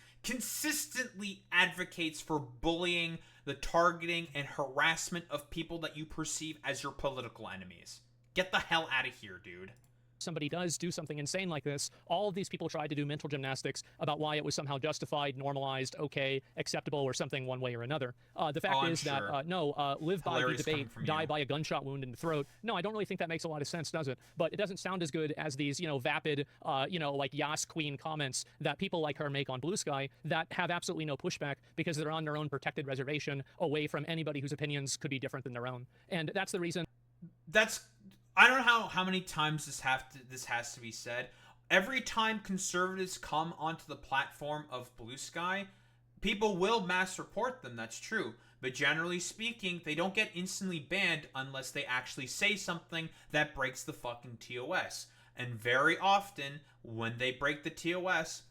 advocates for bullying, the targeting, and harassment of people that you perceive as your political enemies. Get the hell out of here, dude.
Somebody does do something insane like this, all of these people try to do mental gymnastics about why it was somehow justified, normalized, okay, acceptable, or something one way or another. The fact is that, live by the debate, die by a gunshot wound in the throat. No, I don't really think that makes a lot of sense, does it? But it doesn't sound as good as these, vapid, like Yas Queen comments that people like her make on Bluesky that have absolutely no pushback because they're on their own protected reservation away from anybody whose opinions could be different than their own. And that's the reason.
I don't know how many times this has to be said. Every time conservatives come onto the platform of Bluesky, people will mass report them, that's true. But generally speaking, they don't get instantly banned unless they actually say something that breaks the fucking TOS. And very often, when they break the TOS,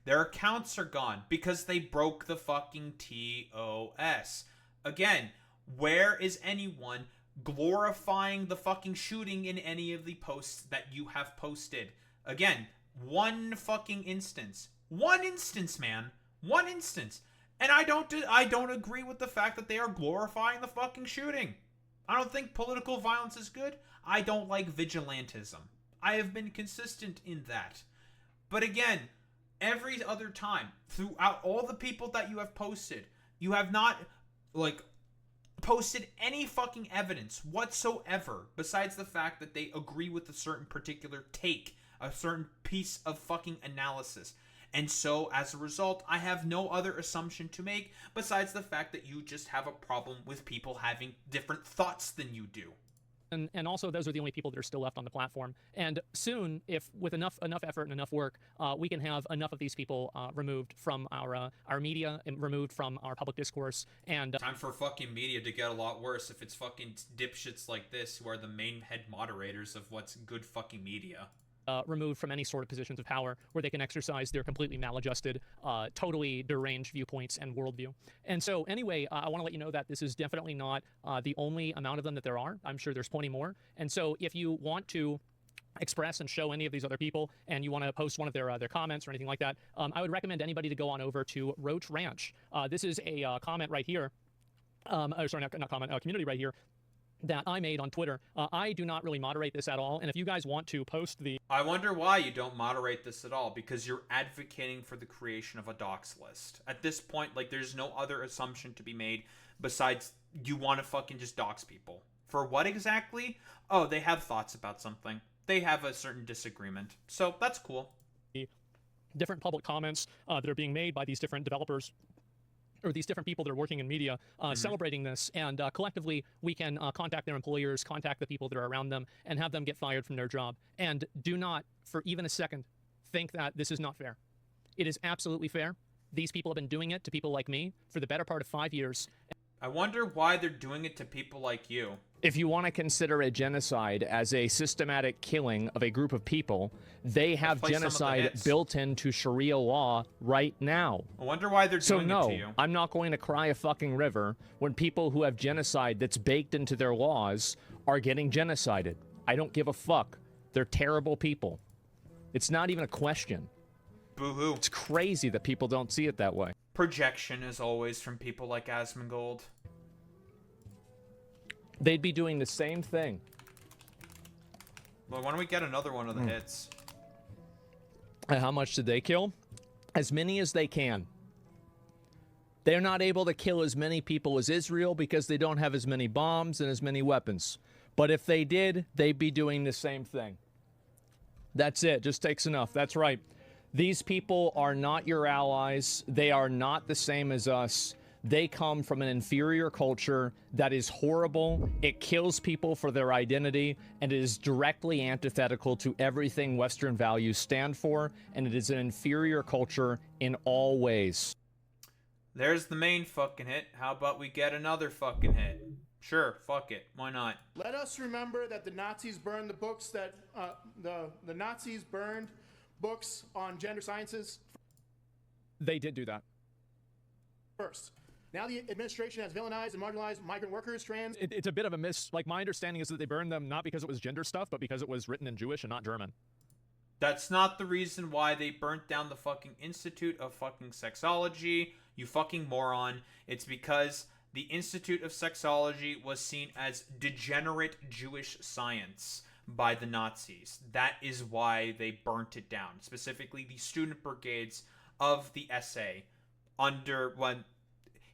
their accounts are gone because they broke the fucking TOS. Again, where is anyone glorifying the fucking shooting in any of the posts that you have posted? Again, one fucking instance. One instance, man. One instance. And I don't agree with the fact that they are glorifying the fucking shooting. I don't think political violence is good. I don't like vigilantism. I have been consistent in that. But again, every other time, throughout all the people that you have posted, you have not, posted any fucking evidence whatsoever besides the fact that they agree with a certain particular take, a certain piece of fucking analysis. And so, as a result, I have no other assumption to make besides the fact that you just have a problem with people having different thoughts than you do.
And also, those are the only people that are still left on the platform. And soon, if with enough effort and enough work, we can have enough of these people removed from our media and removed from our public discourse. And
time for fucking media to get a lot worse if it's fucking dipshits like this who are the main head moderators of what's good fucking media.
Removed from any sort of positions of power where they can exercise their completely maladjusted, totally deranged viewpoints and worldview. And so anyway, I want to let you know that this is definitely not the only amount of them that there are. I'm sure there's plenty more. And so if you want to express and show any of these other people, and you want to post one of their comments or anything like that, I would recommend anybody to go on over to Roach Ranch. This is a comment right here. Sorry, not comment, community right here that I made on Twitter. I do not really moderate this at all, and if you guys want to post the...
I wonder why you don't moderate this at all, because you're advocating for the creation of a dox list. At this point, like, there's no other assumption to be made besides you want to fucking just dox people. For what exactly? Oh, they have thoughts about something. They have a certain disagreement. So that's cool.
Different public comments that are being made by these different developers or these different people that are working in media celebrating this, and collectively we can contact their employers, contact the people that are around them, and have them get fired from their job. And do not, for even a second, think that this is not fair. It is absolutely fair. These people have been doing it to people like me for the better part of 5 years.
I wonder why they're doing it to people like you.
If you want to consider a genocide as a systematic killing of a group of people, they have genocide built into Sharia law right now.
I wonder why they're doing it to you.
So no, I'm not going to cry a fucking river when people who have genocide that's baked into their laws are getting genocided. I don't give a fuck. They're terrible people. It's not even a question.
Boo-hoo.
It's crazy that people don't see it that way.
Projection, as always, from people like Asmongold.
They'd be doing the same thing.
Well, why don't we get another one of the hits?
And how much did they kill? As many as they can. They're not able to kill as many people as Israel because they don't have as many bombs and as many weapons. But if they did, they'd be doing the same thing. That's it. Just takes enough. That's right. These people are not your allies. They are not the same as us. They come from an inferior culture that is horrible. It kills people for their identity, and it is directly antithetical to everything Western values stand for, and it is an inferior culture in all ways.
There's the main fucking hit. How about we get another fucking hit? Sure, fuck it. Why not?
Let us remember that the Nazis burned the books that the Nazis burned books on gender sciences.
They did do that.
First. Now the administration has villainized and marginalized migrant workers, trans...
It's a bit of a like, my understanding is that they burned them not because it was gender stuff, but because it was written in Jewish and not German.
That's not the reason why they burnt down the fucking Institute of fucking Sexology, you fucking moron. It's because the Institute of Sexology was seen as degenerate Jewish science by the Nazis. That is why they burnt it down. Specifically, the student brigades of the SA under when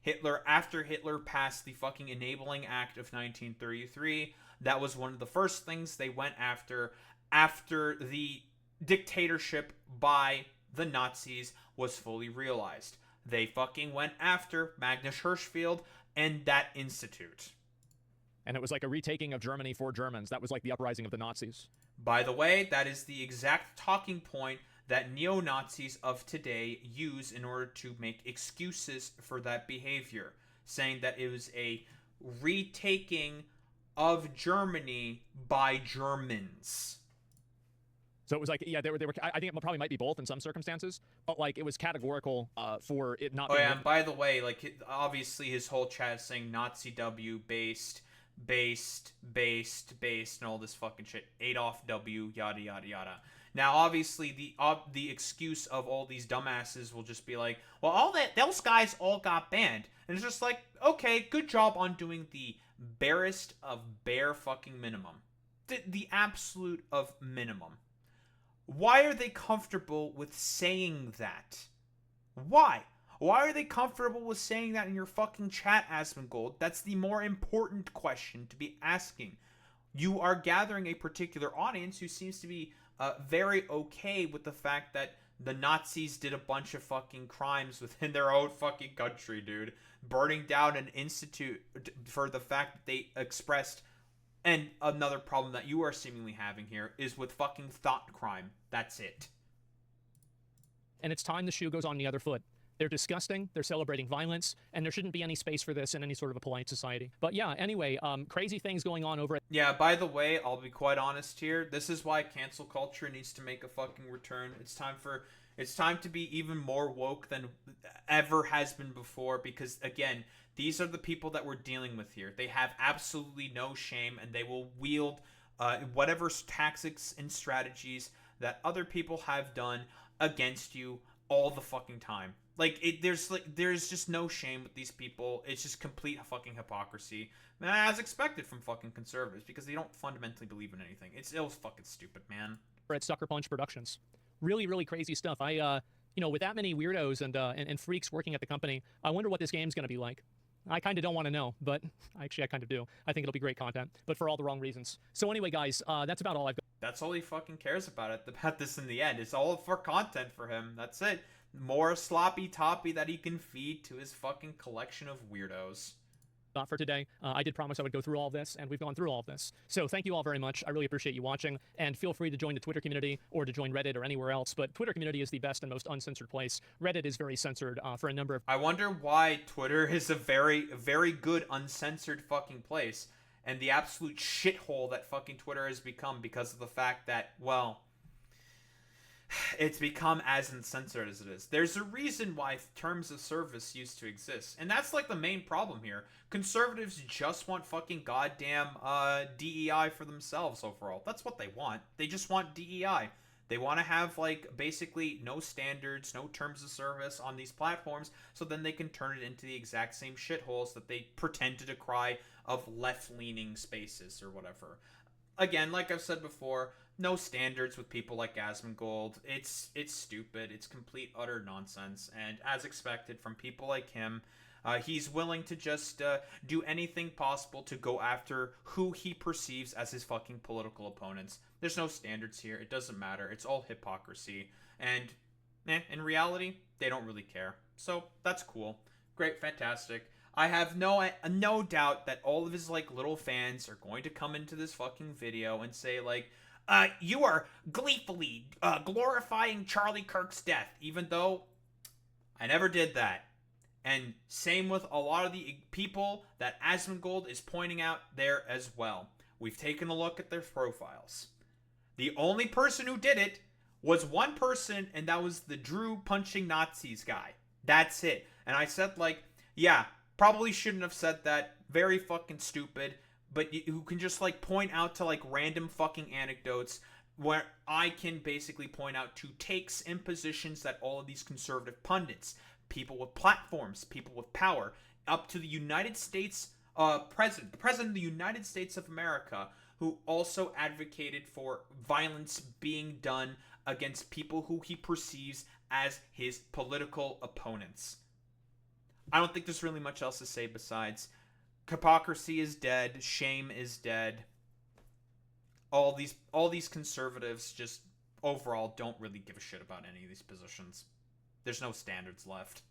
Hitler, after Hitler passed the fucking Enabling Act of 1933, that was one of the first things they went after the dictatorship by the Nazis was fully realized. They fucking went after Magnus Hirschfeld and that institute.
And it was like a retaking of Germany for Germans. That was like the uprising of the Nazis.
By the way, that is the exact talking point that neo-Nazis of today use in order to make excuses for that behavior, saying that it was a retaking of Germany by Germans.
So it was like, yeah, they were. I think it probably might be both in some circumstances, but like it was categorical for it not.
Oh yeah, and by the way, like obviously his whole chat is saying Nazi W based, and all this fucking shit. Adolf W, yada yada yada. Now, obviously, the excuse of all these dumbasses will just be like, well, those guys all got banned, and it's just like, okay, good job on doing the barest of bare fucking minimum, the absolute of minimum. Why are they comfortable with saying that? Why? Why are they comfortable with saying that in your fucking chat, Asmongold? That's the more important question to be asking. You are gathering a particular audience who seems to be very okay with the fact that the Nazis did a bunch of fucking crimes within their own fucking country, dude. Burning down an institute for the fact that they expressed. And another problem that you are seemingly having here is with fucking thought crime. That's it.
And it's time the shoe goes on the other foot. They're disgusting, they're celebrating violence, and there shouldn't be any space for this in any sort of a polite society. But yeah, anyway, crazy things going on over at...
Yeah, by the way, I'll be quite honest here. This is why cancel culture needs to make a fucking return. It's time to be even more woke than ever has been before, because, again, these are the people that we're dealing with here. They have absolutely no shame, and they will wield whatever tactics and strategies that other people have done against you all the fucking time. There's just no shame with these people. It's just complete fucking hypocrisy, as expected from fucking conservatives, because they don't fundamentally believe in anything. It was fucking stupid, man.
At Sucker Punch Productions. Really, really crazy stuff. With that many weirdos and freaks working at the company, I wonder what this game's going to be like. I kind of don't want to know, but actually I kind of do. I think it'll be great content, but for all the wrong reasons. So anyway, guys, that's about all I've got.
That's all he fucking cares about this in the end. It's all for content for him. That's it. More sloppy toppy that he can feed to his fucking collection of weirdos.
For today. I did promise I would go through all of this, and we've gone through all of this. So thank you all very much. I really appreciate you watching, and feel free to join the Twitter community or to join Reddit or anywhere else, but Twitter community is the best and most uncensored place. Reddit is very censored for a number of...
I wonder why Twitter is a very, very good uncensored fucking place, and the absolute shithole that fucking Twitter has become because of the fact that, well... it's become as uncensored as it is. There's a reason why terms of service used to exist. And that's like the main problem here. Conservatives just want fucking goddamn DEI for themselves overall. That's what they want. They just want DEI. They want to have like basically no standards, no terms of service on these platforms, so then they can turn it into the exact same shitholes that they pretend to decry of left-leaning spaces or whatever. Again, like I've said before, no standards with people like Asmongold. It's stupid. It's complete, utter nonsense. And as expected from people like him, he's willing to just do anything possible to go after who he perceives as his fucking political opponents. There's no standards here. It doesn't matter. It's all hypocrisy. And in reality, they don't really care. So that's cool. Great, fantastic. I have no doubt that all of his like little fans are going to come into this fucking video and say like, you are gleefully glorifying Charlie Kirk's death, even though I never did that. And same with a lot of the people that Asmongold is pointing out there as well. We've taken a look at their profiles. The only person who did it was one person, and that was the Drew punching Nazis guy. That's it. And I said like, yeah, probably shouldn't have said that. Very fucking stupid. But who can just like point out to like random fucking anecdotes where I can basically point out to takes and positions that all of these conservative pundits, people with platforms, people with power, up to the United States the president of the United States of America, who also advocated for violence being done against people who he perceives as his political opponents. I don't think there's really much else to say besides hypocrisy is dead, shame is dead. All these conservatives just overall don't really give a shit about any of these positions. There's no standards left.